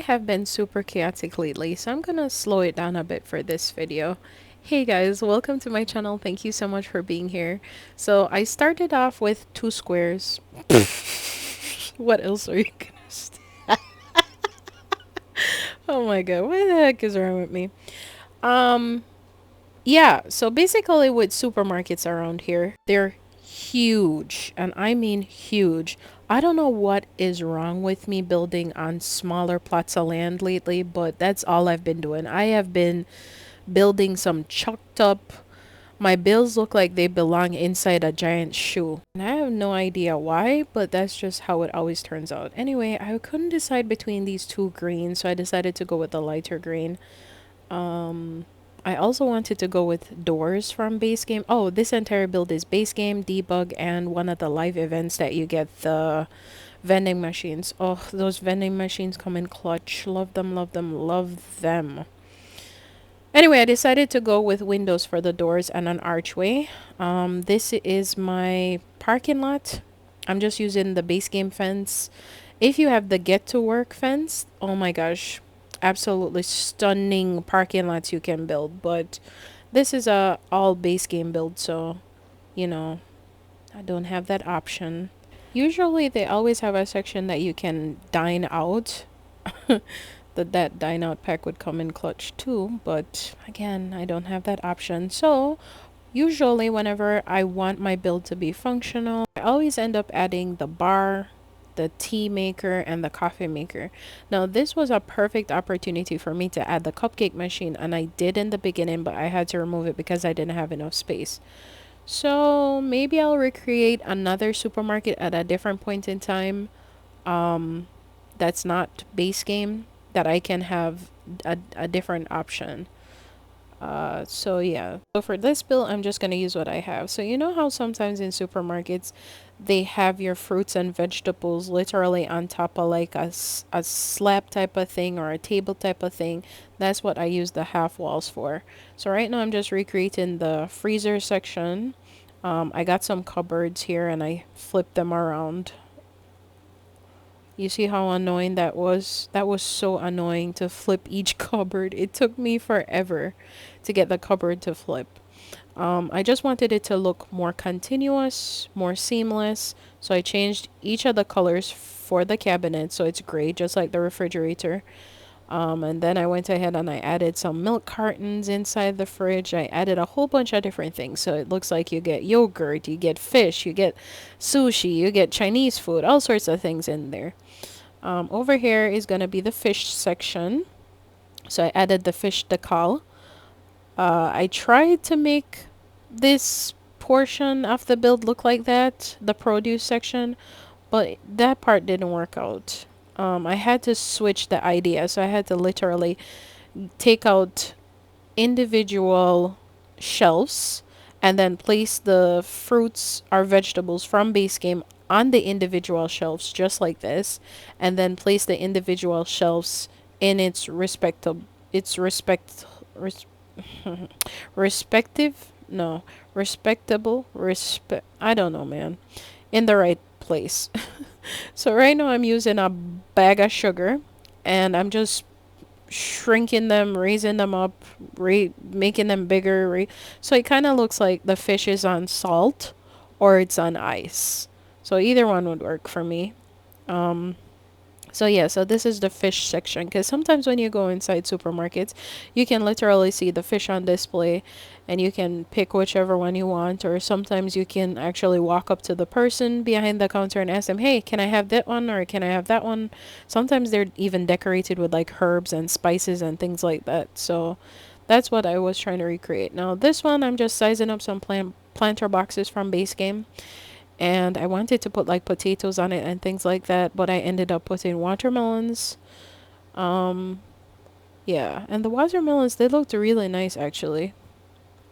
have been super chaotic lately, so I'm gonna slow it down a bit for this video. Hey guys, welcome to my channel. Thank you so much for being here. So I started off with 2 squares. What else are you gonna say? Oh my god, what the heck is wrong with me? Um, yeah, so basically with supermarkets around here, they're huge, and I mean huge. I don't know what is wrong with me building on smaller plots of land lately, but that's all I've been doing. I have been building some chucked up. My bills look like they belong inside a giant shoe. And I have no idea why, but that's just how it always turns out. Anyway, I couldn't decide between these two greens, so I decided to go with the lighter green. I also wanted to go with doors from base game. Oh, this entire build is base game, debug, and one of the live events that you get, the vending machines. Oh, those vending machines come in clutch. Love them, love them, love them. Anyway, I decided to go with windows for the doors and an archway. This is my parking lot. I'm just using the base game fence. If you have the get to work fence, oh my gosh, absolutely stunning parking lots you can build. But this is a all base game build, so you know, I don't have that option. Usually they always have a section that you can dine out. That dine out pack would come in clutch too, but again, I don't have that option. So usually whenever I want my build to be functional, I always end up adding the bar, the tea maker, and the coffee maker. Now this was a perfect opportunity for me to add the cupcake machine, and I did in the beginning, but I had to remove it because I didn't have enough space. So maybe I'll recreate another supermarket at a different point in time. That's not base game, that I can have a different option. So yeah. So for this build, I'm just gonna use what I have. So you know how sometimes in supermarkets, they have your fruits and vegetables literally on top of like a slab type of thing or a table type of thing. That's what I use the half walls for. So right now I'm just recreating the freezer section. I got some cupboards here and I flipped them around. You see how annoying that was? That was so annoying to flip each cupboard. It took me forever to get the cupboard to flip. I just wanted it to look more continuous, more seamless. So I changed each of the colors for the cabinet so it's gray, just like the refrigerator. And then I went ahead and I added some milk cartons inside the fridge. I added a whole bunch of different things. So it looks like you get yogurt, you get fish, you get sushi, you get Chinese food, all sorts of things in there. Over here is going to be the fish section. So I added the fish decal. I tried to make this portion of the build look like that, the produce section, but that part didn't work out. I had to switch the idea, so I had to literally take out individual shelves and then place the fruits or vegetables from base game on the individual shelves just like this, and then place the individual shelves in its res, respective no respectable respect I don't know, man, in the right place. So right now I'm using a bag of sugar and I'm just shrinking them, raising them up, making them bigger. So it kind of looks like the fish is on salt or it's on ice. So either one would work for me. Um, so yeah, so this is the fish section because sometimes when you go inside supermarkets, you can literally see the fish on display and you can pick whichever one you want, or sometimes you can actually walk up to the person behind the counter and ask them, "Hey, can I have that one or can I have that one?" Sometimes they're even decorated with like herbs and spices and things like that. So that's what I was trying to recreate. Now, this one I'm just sizing up some planter boxes from base game, and I wanted to put like potatoes on it and things like that, but I ended up putting watermelons. Um, yeah, and the watermelons, they looked really nice actually.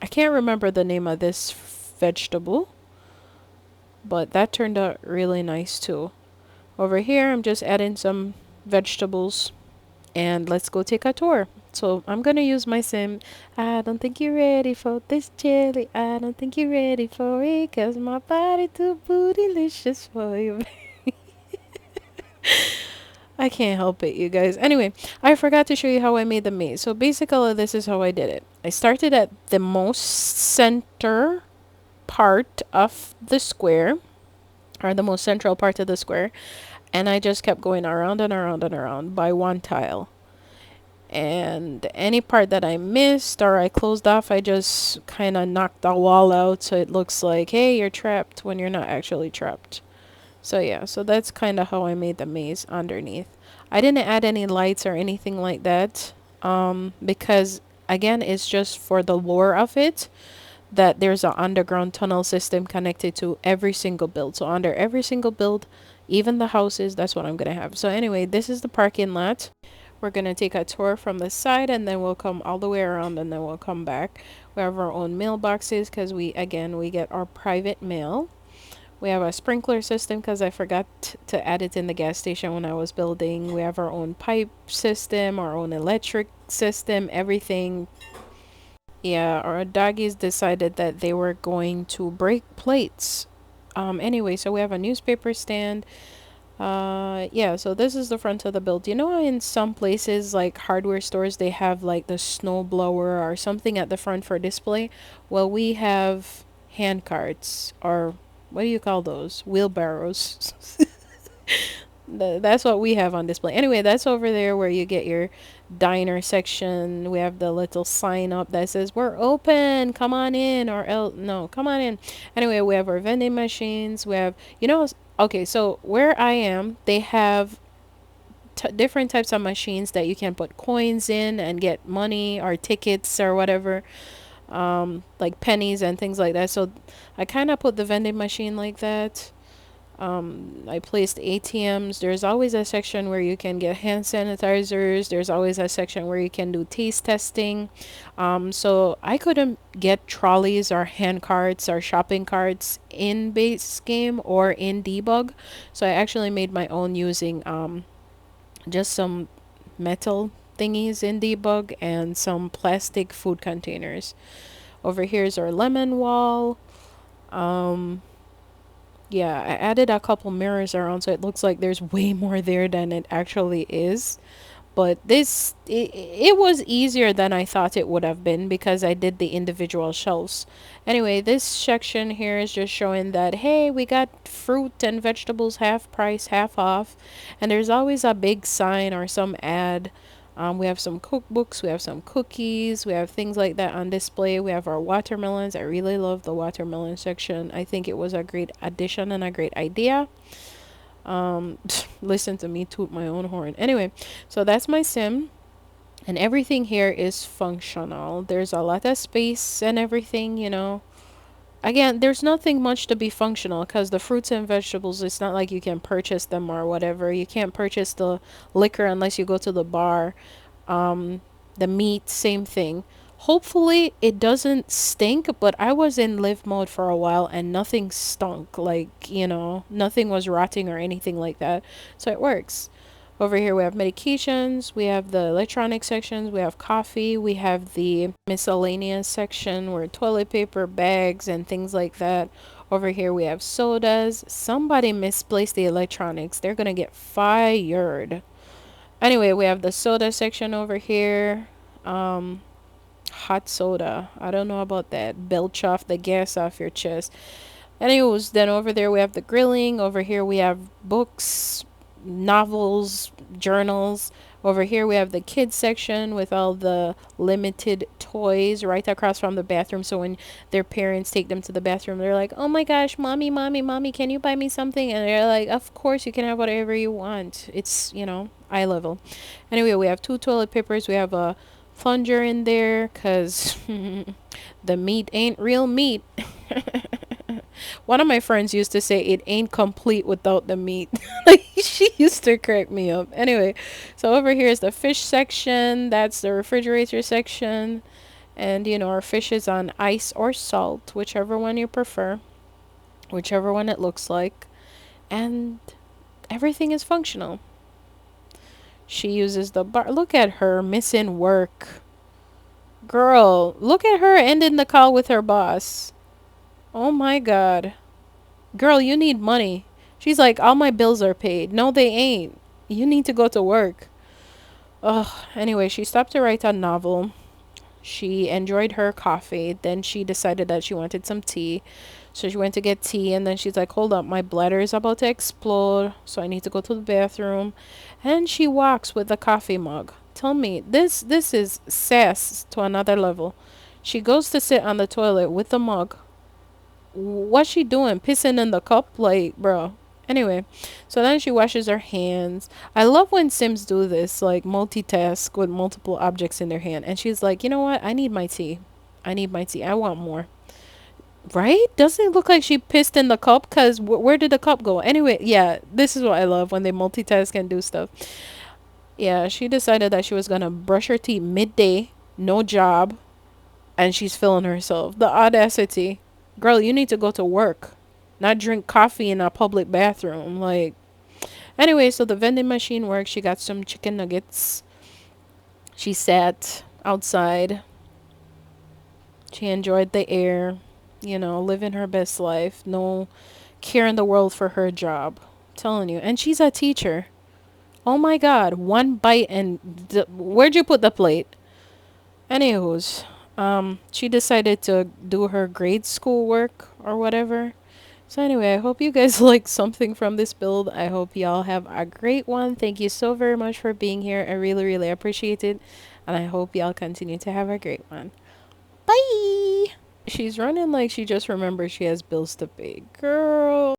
I can't remember the name of this vegetable, but that turned out really nice too. Over here, I'm just adding some vegetables, and let's go take a tour. So I'm gonna use my sim. I don't think you're ready for this jelly. I don't think you're ready for it, 'cause my body too bootylicious for you. I I can't help it, you guys. Anyway, I forgot to show you how I made the maze. So basically, this is how I did it. I started at the most center part of the square, or the most central part of the square, and I just kept going around and around and around by one tile. And any part that I missed or I closed off, I just kind of knocked the wall out so it looks like, hey, you're trapped when you're not actually trapped. So yeah, so that's kind of how I made the maze underneath. I didn't add any lights or anything like that, because again, it's just for the lore of it that there's an underground tunnel system connected to every single build. So under every single build, even the houses, that's what I'm gonna have. So anyway, this is the parking lot. We're gonna take a tour from the side and then we'll come all the way around and then we'll come back. We have our own mailboxes because we get our private mail. We have a sprinkler system because I forgot to add it in the gas station when I was building. We have our own pipe system, our own electric system, everything. Yeah, our doggies decided that they were going to break plates. Anyway, so we have a newspaper stand. Yeah, so this is the front of the build. You know how in some places, like hardware stores, they have like the snow blower or something at the front for display? Well, we have hand carts, or what do you call those? Wheelbarrows. That's what we have on display. Anyway, that's over there where you get your diner section. We have the little sign up that says we're open, come on in, or no, come on in. Anyway, we have our vending machines. We have, okay, so where I am, they have different types of machines that you can put coins in and get money or tickets or whatever, like pennies and things like that. So I kind of put the vending machine like that. I placed ATMs. There's always a section where you can get hand sanitizers. There's always a section where you can do taste testing. So I couldn't get trolleys or hand carts or shopping carts in base game or in debug. So I actually made my own using just some metal thingies in debug and some plastic food containers. Over here is our lemon wall. Yeah, I added a couple mirrors around so it looks like there's way more there than it actually is. But it was easier than I thought it would have been because I did the individual shelves. Anyway, this section here is just showing that, hey, we got fruit and vegetables half price, half off. And there's always a big sign or some ad. We have some cookbooks, we have some cookies, we have things like that on display. We have our watermelons. I really love the watermelon section. I think it was a great addition and a great idea. Listen to me toot my own horn. Anyway, so that's my sim. And everything here is functional. There's a lot of space and everything. Again, there's nothing much to be functional because the fruits and vegetables, it's not like you can purchase them or whatever. You can't purchase the liquor unless you go to the bar. The meat, same thing. Hopefully it doesn't stink, but I was in live mode for a while and nothing stunk. Like, nothing was rotting or anything like that. So it works. Over here we have medications, we have the electronic sections, we have coffee, we have the miscellaneous section where toilet paper, bags, and things like that. Over here we have sodas. Somebody misplaced the electronics. They're gonna get fired. Anyway, we have the soda section over here. Hot soda. I don't know about that. Belch off the gas off your chest. Anyways, then over there we have the grilling. Over here we have books, novels, journals. Over here we have the kids section with all the limited toys right across from the bathroom. So when their parents take them to the bathroom, they're like, oh my gosh, mommy, mommy, mommy, can you buy me something? And they're like, of course you can have whatever you want. It's, eye level. Anyway, we have 2 toilet papers. We have a plunger in there because the meat ain't real meat. One of my friends used to say it ain't complete without the meat. Like, she used to crack me up. Anyway, so over here is the fish section. That's the refrigerator section. And, our fish is on ice or salt, whichever one you prefer, whichever one it looks like. And everything is functional. She uses the bar. Look at her missing work. Girl, look at her ending the call with her boss. Oh my god. Girl, you need money. She's like, all my bills are paid. No, they ain't. You need to go to work. Ugh. Anyway, she stopped to write a novel. She enjoyed her coffee. Then she decided that she wanted some tea. So she went to get tea, and then she's like, hold up, my bladder is about to explode, so I need to go to the bathroom. And she walks with the coffee mug. Tell me, this is sass to another level. She goes to sit on the toilet with the mug. What's she doing? Pissing in the cup? Like, bro. Anyway, so then she washes her hands. I love when Sims do this, like multitask with multiple objects in their hand. And she's like, you know what? I need my tea. I need my tea. I want more. Right? Doesn't it look like she pissed in the cup? Because where did the cup go? Anyway, yeah, this is what I love when they multitask and do stuff. Yeah, she decided that she was going to brush her teeth midday, no job, and she's feeling herself. The audacity. Girl, you need to go to work, not drink coffee in a public bathroom. Like, anyway, so the vending machine worked. She got some chicken nuggets. She sat outside. She enjoyed the air, living her best life. No care in the world for her job. Telling you. And she's a teacher. Oh my god, one bite and where'd you put the plate? Anywho's, she decided to do her grade school work or whatever. So anyway, I hope you guys like something from this build. I hope y'all have a great one. Thank you so very much for being here. I really, really appreciate it. And I hope y'all continue to have a great one. Bye! She's running like she just remembers she has bills to pay. Girl.